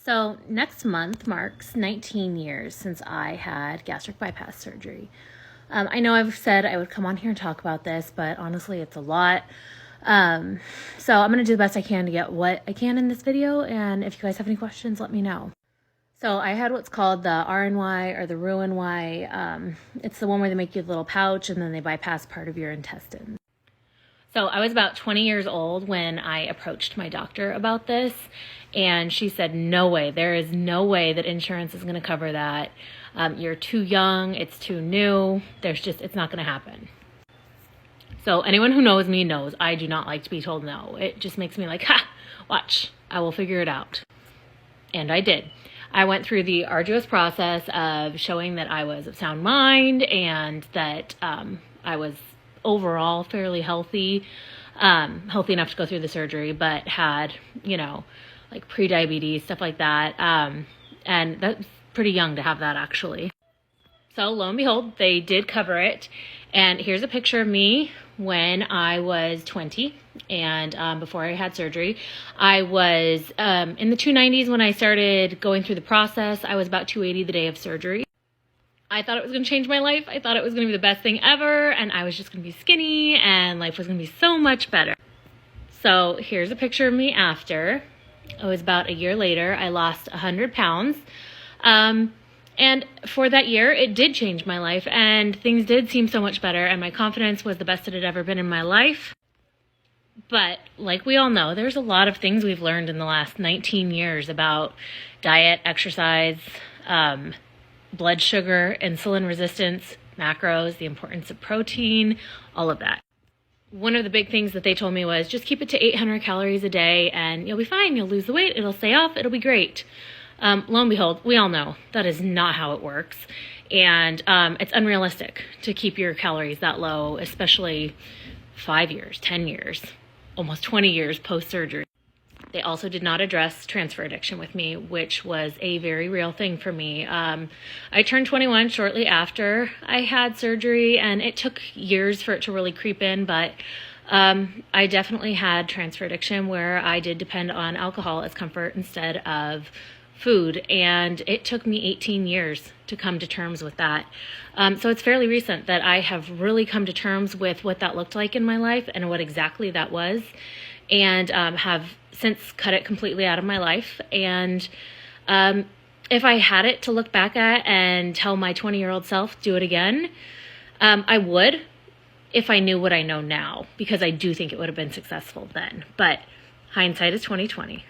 So next month marks 19 years since I had gastric bypass surgery. I know I've said I would come on here and talk about this, but honestly, it's a lot. So I'm going to do the best I can to get what I can in this video, and if you guys have any questions, let me know. So I had what's called the RNY or the Roux-en-Y. It's the one where they make you a little pouch and then they bypass part of your intestines. So I was about 20 years old when I approached my doctor about this, and she said, no way, there is no way that insurance is going to cover that. You're too young, it's too new, it's not going to happen. So anyone who knows me knows I do not like to be told no. It just makes me like, ha, watch, I will figure it out. And I did. I went through the arduous process of showing that I was of sound mind and that I was overall fairly healthy, healthy enough to go through the surgery, but had, like pre-diabetes, stuff like that. And that's pretty young to have that, actually. So lo and behold, they did cover it. And here's a picture of me when I was 20 and before I had surgery. I was in the 290s when I started going through the process. I was about 280 the day of surgery. I thought it was going to change my life. I thought it was going to be the best thing ever, and I was just going to be skinny, and life was going to be so much better. So here's a picture of me after. It was about a year later. I lost 100 pounds. And for that year, it did change my life, and things did seem so much better, and my confidence was the best it had ever been in my life. But like we all know, there's a lot of things we've learned in the last 19 years about diet, exercise, blood sugar, insulin resistance, macros, the importance of protein, all of that. One of the big things that they told me was just keep it to 800 calories a day and you'll be fine. You'll lose the weight. It'll stay off. It'll be great. Lo and behold, we all know that is not how it works. And it's unrealistic to keep your calories that low, especially 5 years, 10 years, almost 20 years post-surgery. They also did not address transfer addiction with me, which was a very real thing for me. I turned 21 shortly after I had surgery, and it took years for it to really creep in, but I definitely had transfer addiction where I did depend on alcohol as comfort instead of food, and it took me 18 years to come to terms with that. So it's fairly recent that I have really come to terms with what that looked like in my life and what exactly that was, and have since cut it completely out of my life. And if I had it to look back at and tell my 20-year-old self, do it again, I would, if I knew what I know now, because I do think it would have been successful then. But hindsight is 20/20.